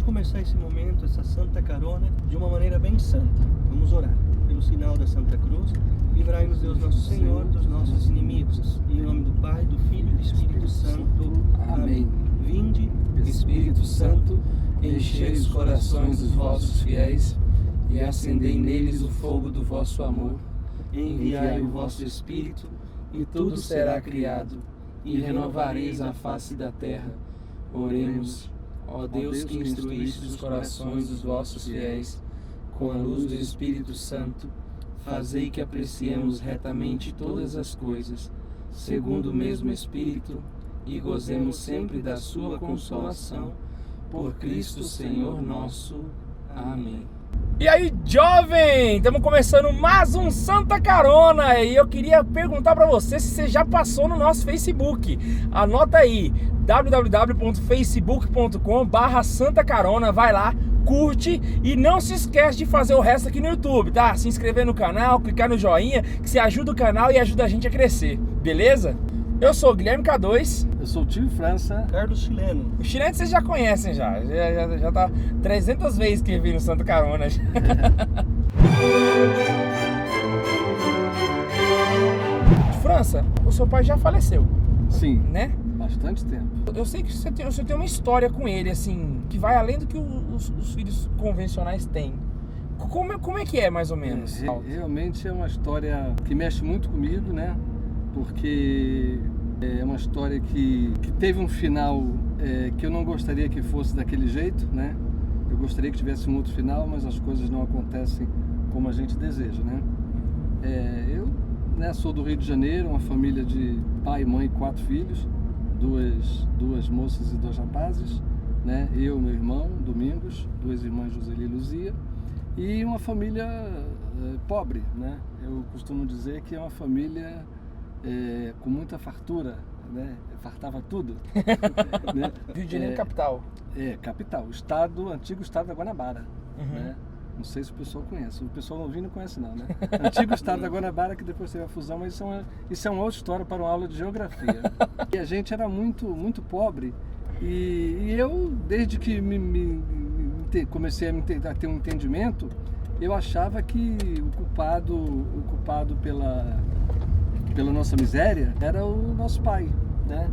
começar esse momento, essa Santa Carona, de uma maneira bem santa. Vamos orar. Pelo sinal da Santa Cruz, livrai-nos Deus nosso Senhor dos nossos inimigos. Em nome do Pai, do Filho e do Espírito Santo. Amém. Vinde, Espírito Santo, enchei os corações dos vossos fiéis e acendei neles o fogo do vosso amor. Enviai o vosso Espírito e tudo será criado e renovareis a face da terra. Oremos. Ó Deus que instruíste os corações dos vossos fiéis com a luz do Espírito Santo, fazei que apreciemos retamente todas as coisas, segundo o mesmo Espírito, e gozemos sempre da sua consolação. Por Cristo Senhor nosso. Amém. E aí, jovem, estamos começando mais um Santa Carona e eu queria perguntar para você se você já passou no nosso Facebook. Anota aí, www.facebook.com/Santa Carona, vai lá, curte e não se esquece de fazer o resto aqui no YouTube, tá? Se inscrever no canal, clicar no joinha, que você ajuda o canal e ajuda a gente a crescer, beleza? Eu sou o Guilherme K2. Eu sou o Tio França. Carlos Chileno. O Chileno vocês já conhecem já tá 300 vezes que vim no Santa Carona. França, o seu pai já faleceu. Sim, né? Bastante tempo. Eu sei que você tem uma história com ele, assim, que vai além do que os filhos convencionais têm. Como é que é, mais ou menos? Realmente é uma história que mexe muito comigo, né? Porque é uma história que teve um final que eu não gostaria que fosse daquele jeito, né? Eu gostaria que tivesse um outro final, mas as coisas não acontecem como a gente deseja, né? Eu sou do Rio de Janeiro, uma família de pai, mãe e 4 filhos, duas moças e 2 rapazes, né? Eu, meu irmão, Domingos, 2 irmãs, Joseli e Luzia, e uma família pobre, né? Eu costumo dizer que é uma família com muita fartura, né? Fartava tudo. Né? Rio de Janeiro capital. Capital, antigo estado da Guanabara, né? Não sei se o pessoal conhece, o pessoal novinho não conhece não, né? Antigo estado da Guanabara, que depois teve a fusão, mas isso é uma outra história para uma aula de geografia. E a gente era muito, muito pobre, e eu, desde que comecei a ter um entendimento, eu achava que o culpado pela nossa miséria era o nosso pai, né?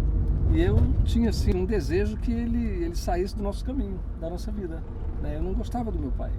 E eu tinha assim um desejo que ele saísse do nosso caminho, da nossa vida, né? Eu não gostava do meu pai.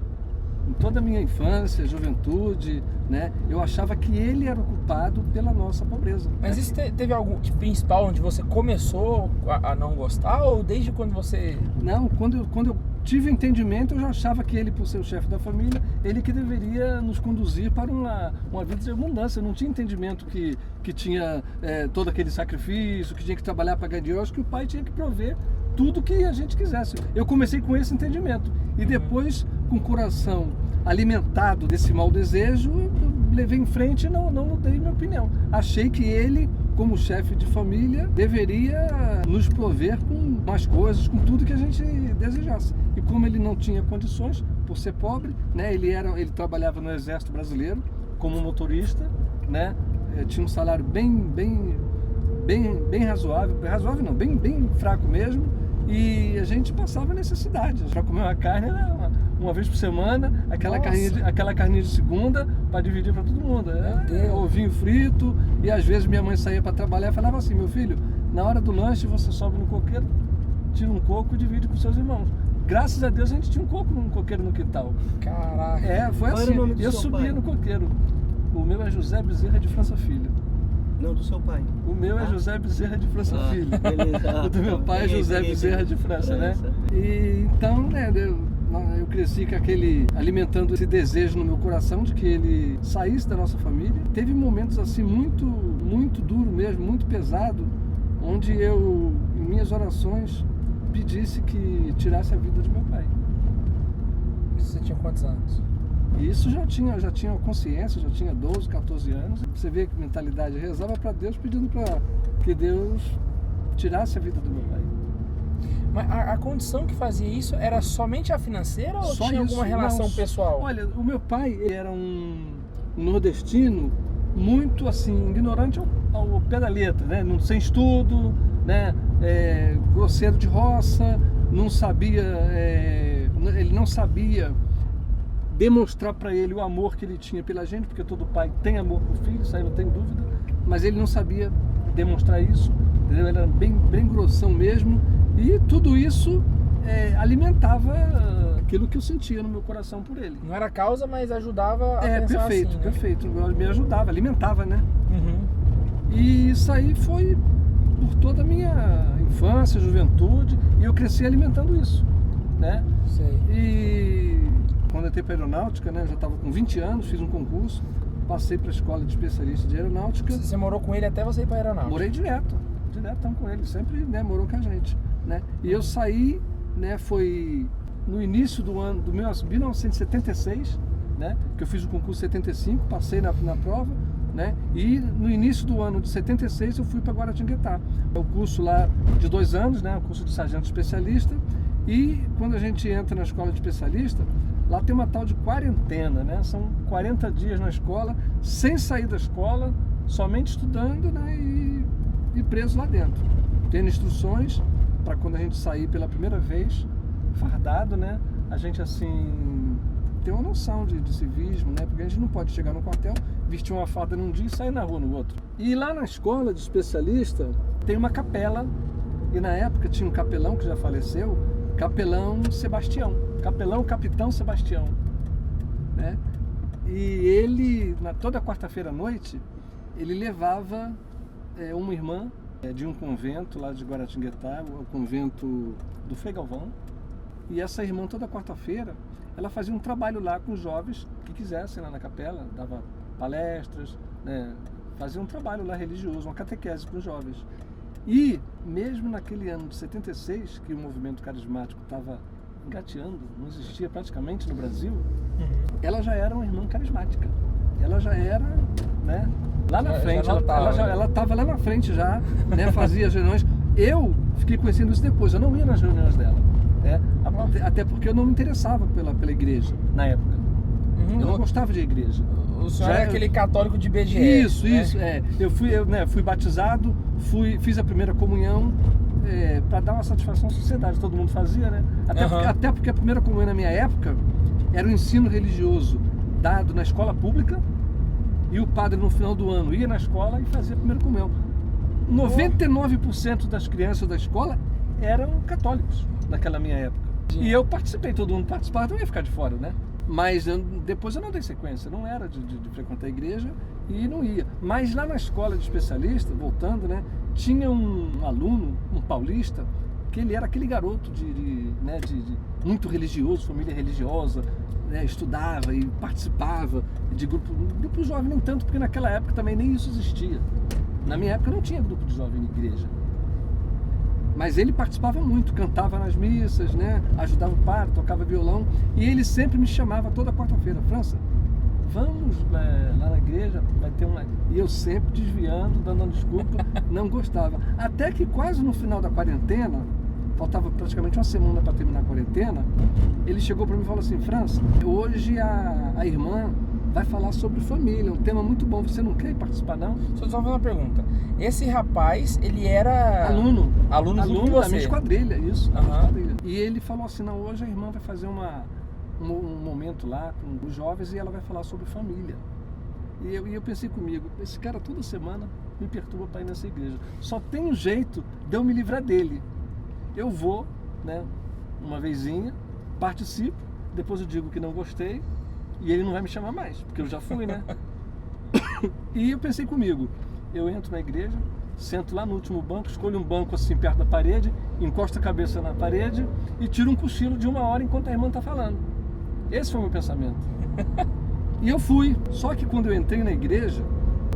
Em toda a minha infância, juventude, né? Eu achava que ele era o culpado pela nossa pobreza. Mas isso teve algo de principal onde você começou a não gostar, ou desde quando você... Não, quando eu tive entendimento, eu já achava que ele, por ser o chefe da família, ele que deveria nos conduzir para uma vida de abundância. Eu não tinha entendimento que tinha todo aquele sacrifício, que tinha que trabalhar para ganhar dinheiro, que o pai tinha que prover tudo que a gente quisesse. Eu comecei com esse entendimento e depois, com o coração alimentado desse mau desejo, eu levei em frente e não mudei minha opinião. Achei que ele, como chefe de família, deveria nos prover com mais coisas, com tudo que a gente desejasse. E como ele não tinha condições, por ser pobre, né, ele trabalhava no Exército Brasileiro como motorista, né, tinha um salário bem razoável não, bem fraco mesmo, e a gente passava necessidade. Para comer uma carne era uma vez por semana, aquela carninha de segunda para dividir para todo mundo. Ovinho frito, e às vezes minha mãe saía para trabalhar e falava assim: meu filho, na hora do lanche você sobe no coqueiro, tira um coco e divide com seus irmãos. Graças a Deus a gente tinha um coqueiro no quintal. Caraca. Foi assim, eu subia no coqueiro. O meu é José Bezerra de França Filho. Não, do seu pai. O meu é José Bezerra de França Filho. Beleza. O do meu pai é José Bezerra de França, né? E então, né, eu cresci com alimentando esse desejo no meu coração de que ele saísse da nossa família. Teve momentos assim muito, muito duro mesmo, muito pesado, onde eu, em minhas orações, pedisse que tirasse a vida de meu pai. Você tinha quantos anos? E isso já tinha consciência, já tinha 12, 14 anos. Você vê que mentalidade, rezava para Deus pedindo para que Deus tirasse a vida do meu pai. Mas a condição que fazia isso era somente a financeira ou tinha alguma relação pessoal? Olha, o meu pai era um nordestino muito assim, ignorante ao pé da letra, né? Sem estudo, né? Grosseiro de roça, não sabia ele não sabia demonstrar para ele o amor que ele tinha pela gente, porque todo pai tem amor por filho, isso aí não tem dúvida, mas ele não sabia demonstrar isso, entendeu? Ele era bem grossão mesmo, e tudo isso alimentava aquilo que eu sentia no meu coração por ele. Não era causa, mas ajudava a pensar perfeito, assim, né? perfeito. Me ajudava, alimentava, né? Uhum. E isso aí foi por toda a minha infância, juventude, e eu cresci alimentando isso, né? Sei. E quando eu entrei para aeronáutica, né? Eu já estava com 20 anos, fiz um concurso, passei para a escola de especialista de aeronáutica. Você morou com ele até você ir para aeronáutica? Morei diretão com ele, sempre, né, morou com a gente, né? E eu saí, né, foi no início do ano, do 1976, né, que eu fiz o concurso em 75, passei na prova, né, e no início do ano de 76 eu fui para Guaratinguetá. É o curso lá de 2 anos, né, o curso de sargento especialista, e quando a gente entra na escola de especialista, lá tem uma tal de quarentena, né, são 40 dias na escola, sem sair da escola, somente estudando, né, e preso lá dentro, tendo instruções para quando a gente sair pela primeira vez, fardado, né, a gente assim ter uma noção de civismo, né, porque a gente não pode chegar no quartel, vestir uma farda num dia e sair na rua no outro. E lá na escola de especialista tem uma capela, e na época tinha um capelão que já faleceu, capelão Sebastião, capitão Sebastião, né, e ele, toda quarta-feira à noite, ele levava uma irmã de um convento lá de Guaratinguetá, o convento do Frei Galvão, e essa irmã toda quarta-feira ela fazia um trabalho lá com os jovens que quisessem lá na capela, dava palestras, né, fazia um trabalho lá religioso, uma catequese com os jovens. E mesmo naquele ano de 76, que o movimento carismático estava engateando, não existia praticamente no Brasil, ela já era uma irmã carismática, ela já era, né, lá na frente, ela estava lá na frente já, né, fazia as reuniões. Eu fiquei conhecendo isso depois, eu não ia nas reuniões dela, né, até porque eu não me interessava pela igreja na época. Eu não gostava de igreja. O senhor é aquele católico de BGE. Isso, né? isso. Eu fui batizado, fiz a primeira comunhão para dar uma satisfação à sociedade, todo mundo fazia, né? Até porque a primeira comunhão na minha época era o ensino religioso dado na escola pública, e o padre no final do ano ia na escola e fazia a primeira comunhão. 99% das crianças da escola eram católicos naquela minha época. E eu participei, todo mundo participava, então eu ia ficar de fora, né? Mas depois eu não dei sequência, não era de frequentar a igreja e não ia. Mas lá na escola de especialista, voltando, né, tinha um aluno, um paulista, que ele era aquele garoto de muito religioso, família religiosa, né, estudava e participava de grupo jovem, nem tanto, porque naquela época também nem isso existia. Na minha época não tinha grupo de jovem na igreja. Mas ele participava muito, cantava nas missas, né, ajudava o padre, tocava violão, e ele sempre me chamava toda quarta-feira: França, vamos lá na igreja, vai ter uma... E eu sempre desviando, dando desculpa, não gostava. Até que quase no final da quarentena, faltava praticamente uma semana para terminar a quarentena, ele chegou para mim e falou assim: França, hoje a irmã vai falar sobre família, um tema muito bom, você não quer participar não? Só fazer uma pergunta, esse rapaz, ele era... Aluno junto com você? Da minha esquadrilha, isso, Uhum. esquadrilha. E ele falou assim: não, hoje a irmã vai fazer um momento lá com os jovens e ela vai falar sobre família. E eu pensei comigo, esse cara toda semana me perturba para ir nessa igreja, só tem um jeito de eu me livrar dele. Eu vou, né, uma vezinha, participo, depois eu digo que não gostei, e ele não vai me chamar mais, porque eu já fui, né? E eu pensei comigo, eu entro na igreja, sento lá no último banco, escolho um banco assim perto da parede, encosto a cabeça na parede e tiro um cochilo de 1 hora enquanto a irmã está falando. Esse foi o meu pensamento. E eu fui, só que quando eu entrei na igreja,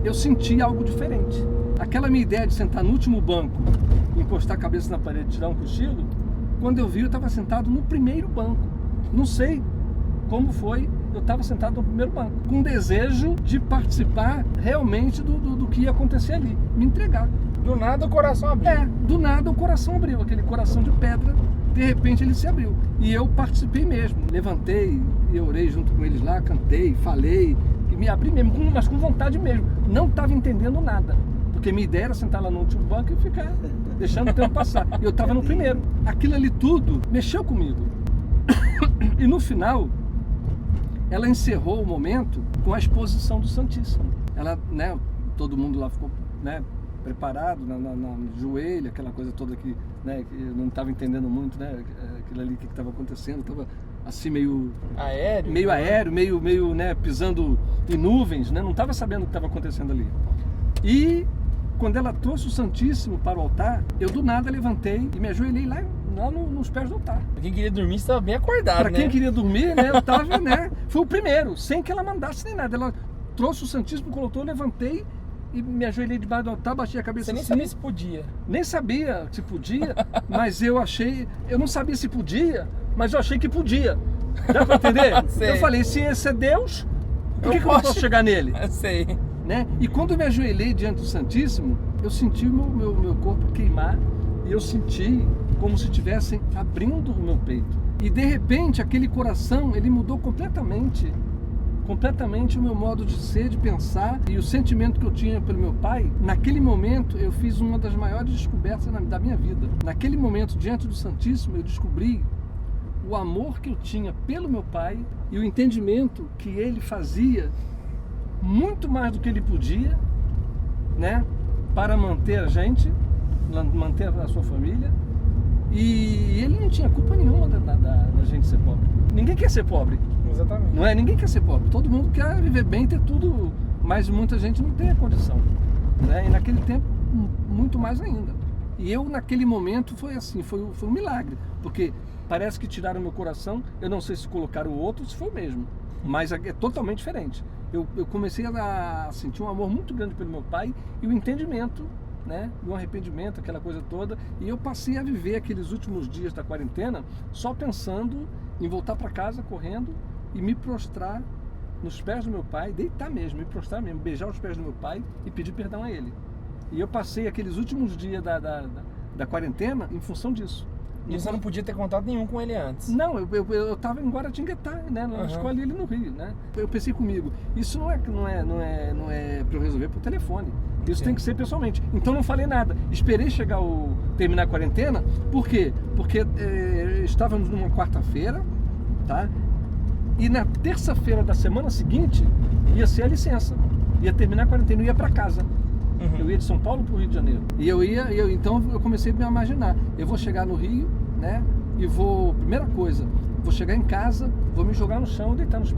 eu senti algo diferente. Aquela minha ideia de sentar no último banco, encostar a cabeça na parede e tirar um cochilo, quando eu vi, eu estava sentado no primeiro banco. Não sei como foi, eu estava sentado no primeiro banco, com desejo de participar realmente do que ia acontecer ali, me entregar. Do nada o coração abriu. Do nada o coração abriu, aquele coração de pedra, de repente ele se abriu. E eu participei mesmo, levantei e orei junto com eles lá, cantei, falei, e me abri mesmo, mas com vontade mesmo. Não estava entendendo nada, porque minha ideia era sentar lá no último banco e ficar deixando o tempo passar. E eu estava no primeiro. Aquilo ali tudo mexeu comigo. no final, ela encerrou o momento com a exposição do Santíssimo. Ela, né, todo mundo lá ficou, né, preparado no joelho, aquela coisa toda que, né, que eu não estava entendendo muito, né, aquilo ali que estava acontecendo, estava assim meio aéreo, meio né, pisando em nuvens, né, não estava sabendo o que estava acontecendo ali. E quando ela trouxe o Santíssimo para o altar, eu do nada levantei e me ajoelhei lá nos pés do altar. Pra quem queria dormir, você estava bem acordado, Para quem queria dormir, né, eu estava, né, foi o primeiro, sem que ela mandasse nem nada. Ela trouxe o Santíssimo, colocou, eu levantei e me ajoelhei debaixo do altar, baixei a cabeça. Você nem assim. sabia se podia. Nem sabia se podia, mas eu não sabia se podia, mas eu achei que podia. Dá pra entender? Sei. Eu falei, se esse é Deus, por que eu não posso chegar nele? Sei. Né? E quando eu me ajoelhei diante do Santíssimo, eu senti o meu corpo queimar e eu senti como se estivessem abrindo o meu peito. E de repente aquele coração, ele mudou completamente o meu modo de ser, de pensar, e o sentimento que eu tinha pelo meu pai. Naquele momento eu fiz uma das maiores descobertas da minha vida. Naquele momento, diante do Santíssimo, eu descobri o amor que eu tinha pelo meu pai e o entendimento que ele fazia muito mais do que ele podia, né, para manter a gente, manter a sua família. E ele não tinha culpa nenhuma da gente ser pobre. Ninguém quer ser pobre. Exatamente. Não é? Ninguém quer ser pobre. Todo mundo quer viver bem, ter tudo, mas muita gente não tem a condição, né? E naquele tempo, muito mais ainda. E eu, naquele momento, foi assim, foi um milagre. Porque parece que tiraram meu coração, eu não sei se colocaram o outro, se foi o mesmo. Mas é totalmente diferente. Eu comecei a sentir um amor muito grande pelo meu pai e o entendimento, né, e um arrependimento, aquela coisa toda. E eu passei a viver aqueles últimos dias da quarentena só pensando em voltar para casa correndo e me prostrar nos pés do meu pai, deitar mesmo, me prostrar mesmo, beijar os pés do meu pai e pedir perdão a ele. E eu passei aqueles últimos dias da quarentena em função disso. E você não podia ter contato nenhum com ele antes? Não, eu estava em Guaratinguetá, né, na escola ali no Rio, né? Eu pensei comigo, isso não é para eu resolver por telefone. Isso tem que ser pessoalmente. Então não falei nada. Esperei terminar a quarentena. Por quê? Porque estávamos numa quarta-feira, tá? E na terça-feira da semana seguinte ia ser a licença. Ia terminar a quarentena e ia para casa. Eu ia de São Paulo para o Rio de Janeiro. E então eu comecei a me imaginar. Eu vou chegar no Rio, né? E primeira coisa, vou chegar em casa, vou me jogar no chão, deitar nos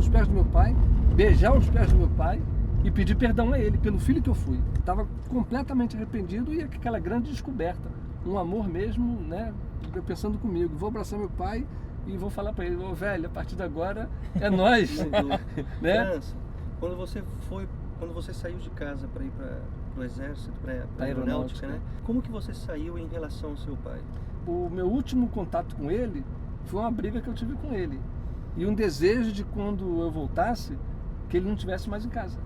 pés do meu pai, beijar os pés do meu pai e pedir perdão a ele pelo filho que eu fui. Estava completamente arrependido e aquela grande descoberta, um amor mesmo, né? Eu pensando comigo, vou abraçar meu pai e vou falar para ele, ô velho, a partir de agora é nós, né? França, quando você saiu de casa para ir para o exército, para a aeronáutica, né? Como que você saiu em relação ao seu pai? O meu último contato com ele foi uma briga que eu tive com ele e um desejo de quando eu voltasse que ele não estivesse mais em casa.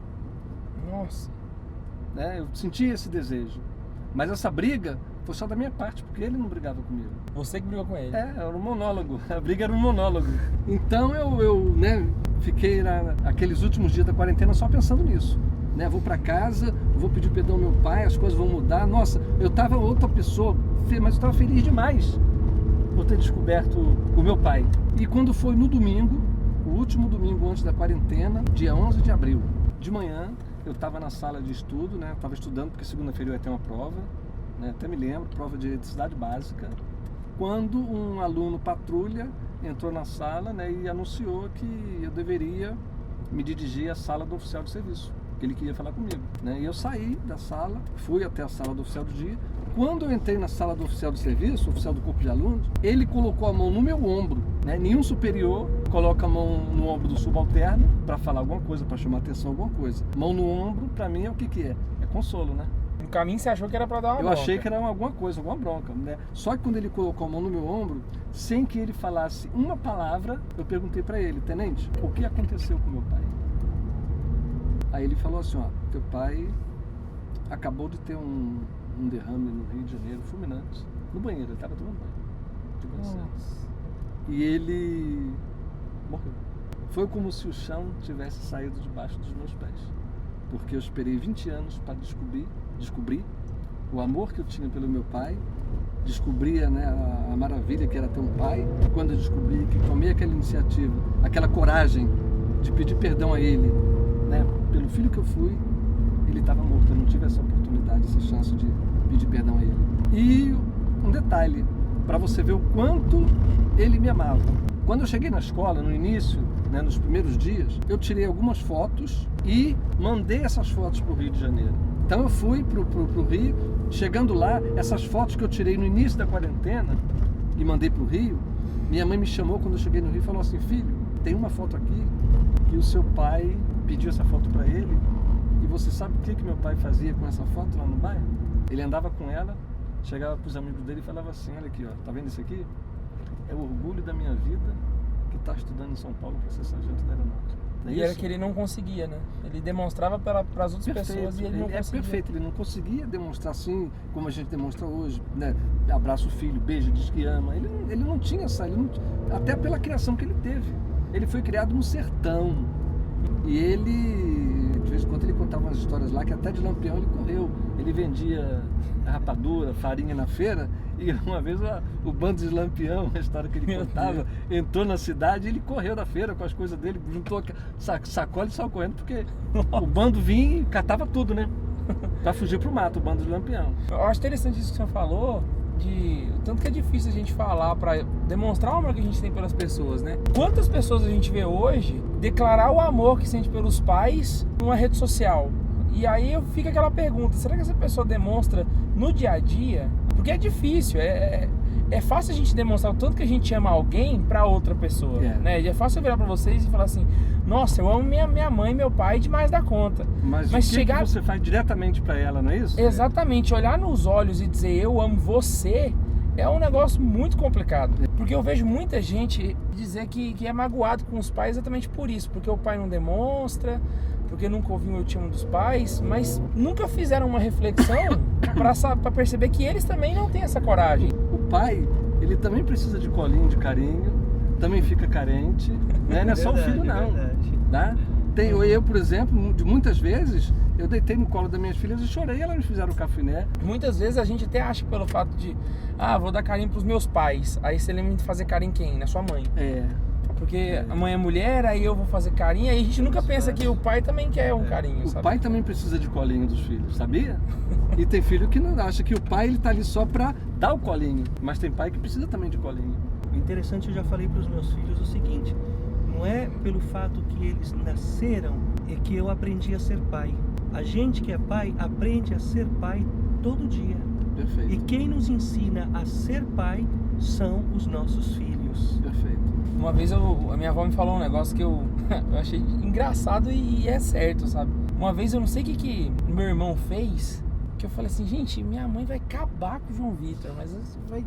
Nossa. Né? Eu senti esse desejo, mas essa briga foi só da minha parte, porque ele não brigava comigo. Você que brigou com ele? Era um monólogo, a briga era um monólogo. Então eu né, fiquei aqueles últimos dias da quarentena só pensando nisso. Né? Vou para casa, vou pedir perdão ao meu pai, as coisas vão mudar. Nossa, eu estava outra pessoa, mas eu estava feliz demais por ter descoberto o meu pai. E quando foi no domingo, o último domingo antes da quarentena, dia 11 de abril, de manhã, eu estava na sala de estudo, né? Estava estudando porque segunda-feira eu ia ter uma prova, né? Até me lembro, prova de eletricidade básica, quando um aluno patrulha entrou na sala, né, e anunciou que eu deveria me dirigir à sala do oficial de serviço, que ele queria falar comigo, né? E eu saí da sala, fui até a sala do oficial do dia. Quando eu entrei na sala do oficial de serviço, oficial do corpo de alunos, ele colocou a mão no meu ombro, né? Nenhum superior coloca a mão no ombro do subalterno para falar alguma coisa, para chamar atenção alguma coisa. Mão no ombro, para mim, é o que é? É consolo, né? No caminho você achou que era para dar uma bronca? Eu achei que era alguma coisa, alguma bronca, né? Só que quando ele colocou a mão no meu ombro, sem que ele falasse uma palavra, eu perguntei para ele, tenente, o que aconteceu com meu pai? Aí ele falou assim, ó, teu pai acabou de ter um derrame no Rio de Janeiro, fulminante, no banheiro, ele estava tomando banho. E ele morreu. Foi como se o chão tivesse saído debaixo dos meus pés, porque eu esperei 20 anos para descobrir o amor que eu tinha pelo meu pai descobria, né, a maravilha que era ter um pai, quando eu descobri que tomei aquela iniciativa, aquela coragem de pedir perdão a ele, né, pelo filho que eu fui, ele estava morto, eu não tive essa oportunidade, essa chance de pedir perdão a ele. E um detalhe, para você ver o quanto ele me amava. Quando eu cheguei na escola, no início, né, nos primeiros dias, eu tirei algumas fotos e mandei essas fotos para o Rio de Janeiro. Então eu fui para o Rio, chegando lá, essas fotos que eu tirei no início da quarentena e mandei para o Rio, minha mãe me chamou quando eu cheguei no Rio e falou assim: filho, tem uma foto aqui que o seu pai pediu essa foto para ele, e você sabe o que meu pai fazia com essa foto lá no bairro? Ele andava com ela, chegava para os amigos dele e falava assim: olha aqui, ó, tá vendo isso aqui? É o orgulho da minha vida que está estudando em São Paulo para ser sargento da aeronáutica. E era que ele não conseguia, né? Ele demonstrava para as outras pessoas e ele não conseguia. É perfeito, ele não conseguia demonstrar assim como a gente demonstra hoje, né? Abraça o filho, beija, diz que ama. Ele não tinha essa, até pela criação que ele teve. Ele foi criado no sertão. E ele, de vez em quando, ele contava umas histórias lá que até de Lampião ele correu. Ele vendia rapadura, farinha na feira, e uma vez o bando de Lampião, a história que ele contava, entrou na cidade e ele correu da feira com as coisas dele, juntou sacola e saiu correndo, porque o bando vinha e catava tudo, né? Pra fugir pro mato, o bando de Lampião. Eu acho interessante isso que você falou, o tanto que é difícil a gente falar para demonstrar o amor que a gente tem pelas pessoas, né? Quantas pessoas a gente vê hoje declarar o amor que sente pelos pais numa rede social? E aí fica aquela pergunta, será que essa pessoa demonstra no dia a dia? Porque é difícil, é fácil a gente demonstrar o tanto que a gente ama alguém para outra pessoa, né? E é fácil eu virar para vocês e falar assim: nossa, eu amo minha mãe e meu pai demais da conta. Mas o que você faz diretamente para ela, não é isso? Exatamente, olhar nos olhos e dizer eu amo você é um negócio muito complicado. Porque eu vejo muita gente dizer que é magoado com os pais exatamente por isso, porque o pai não demonstra, porque nunca ouviu o Eu Te Amo dos pais, mas nunca fizeram uma reflexão para perceber que eles também não têm essa coragem. O pai, ele também precisa de colinho, de carinho, também fica carente, né? Não é só o filho não, tá? Eu, por exemplo, de muitas vezes, eu deitei no colo das minhas filhas e chorei, elas me fizeram cafuné. Muitas vezes a gente até acha pelo fato de, vou dar carinho pros meus pais, aí você lembra de fazer carinho em quem? Na sua mãe. Porque a mãe é mulher, aí eu vou fazer carinho, aí a gente nunca pensa que o pai também quer um carinho, sabe? O pai também precisa de colinho dos filhos, sabia? E tem filho que não acha que o pai ele tá ali só pra dar o colinho, mas tem pai que precisa também de colinho. O interessante, eu já falei para os meus filhos o seguinte: não é pelo fato que eles nasceram é que eu aprendi a ser pai. A gente que é pai aprende a ser pai todo dia. Perfeito. E quem nos ensina a ser pai são os nossos filhos. Perfeito. Uma vez a minha avó me falou um negócio que eu achei engraçado e é certo, sabe? Uma vez eu não sei o que meu irmão fez, que eu falei assim: gente, minha mãe vai acabar com o João Vitor, mas vai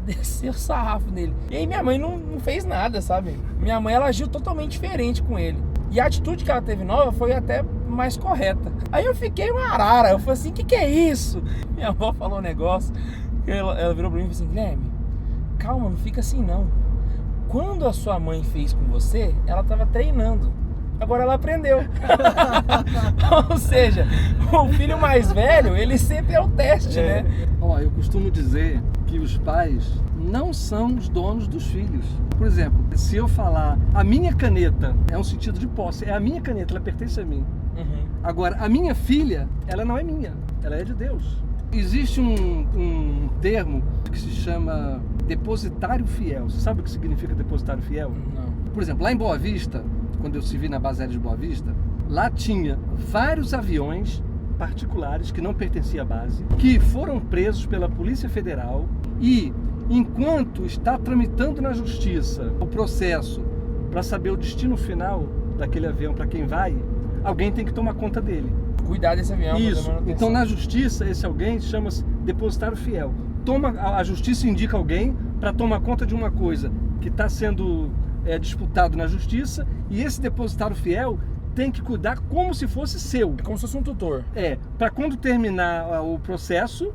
descer o sarrafo nele. E aí minha mãe não fez nada, sabe? Minha mãe, ela agiu totalmente diferente com ele. E a atitude que ela teve nova foi até mais correta. Aí eu fiquei uma arara, eu falei assim: que é isso? Minha avó falou um negócio, ela virou pra mim e falou assim: Guilherme, calma, não fica assim não. Quando a sua mãe fez com você, ela estava treinando. Agora ela aprendeu. Ou seja, o filho mais velho, ele sempre é o teste, né? Eu costumo dizer que os pais não são os donos dos filhos. Por exemplo, se eu falar a minha caneta, é um sentido de posse, é a minha caneta, ela pertence a mim. Agora, a minha filha, ela não é minha, ela é de Deus. Existe um termo que se chama depositário fiel. Você sabe o que significa depositário fiel? Não. Por exemplo, lá em Boa Vista, quando eu servi na base aérea de Boa Vista, lá tinha vários aviões particulares que não pertenciam à base, que foram presos pela Polícia Federal, e enquanto está tramitando na justiça o processo para saber o destino final daquele avião, para quem vai, alguém tem que tomar conta dele. Cuidar desse avião. Isso. Então na justiça esse alguém chama-se depositário fiel. A justiça indica alguém para tomar conta de uma coisa que está sendo disputado na justiça, e esse depositário fiel tem que cuidar como se fosse seu. É como se fosse um tutor. Para quando terminar o processo,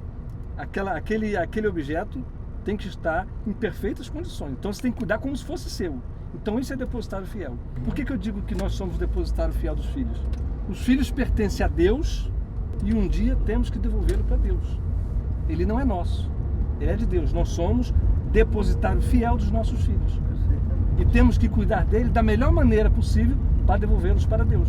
aquele objeto tem que estar em perfeitas condições. Então você tem que cuidar como se fosse seu. Então isso é depositário fiel. Por que eu digo que nós somos depositário fiel dos filhos? Os filhos pertencem a Deus e um dia temos que devolvê-lo para Deus. Ele não é nosso. ele é de Deus. Nós somos depositário fiel dos nossos filhos. E temos que cuidar dele da melhor maneira possível para devolvê-los para Deus.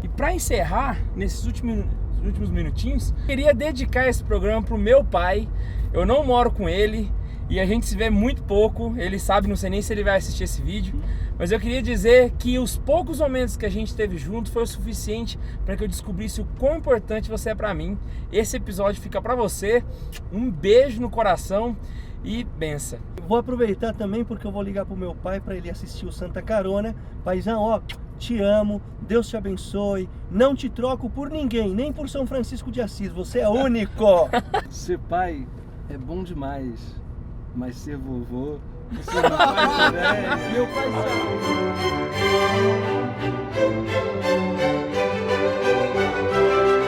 E para encerrar, nesses últimos minutinhos, queria dedicar esse programa para o meu pai. Eu não moro com ele e a gente se vê muito pouco. Ele sabe, não sei nem se ele vai assistir esse vídeo, mas eu queria dizer que os poucos momentos que a gente teve junto foi o suficiente para que eu descobrisse o quão importante você é para mim. Esse episódio fica para você. Um beijo no coração e benção. Vou aproveitar também porque eu vou ligar pro meu pai para ele assistir o Santa Carona. Paizão, ó, te amo, Deus te abençoe, não te troco por ninguém, nem por São Francisco de Assis, você é único. Ser pai é bom demais, mas ser vovô, você não faz ideia. Meu pai sabe.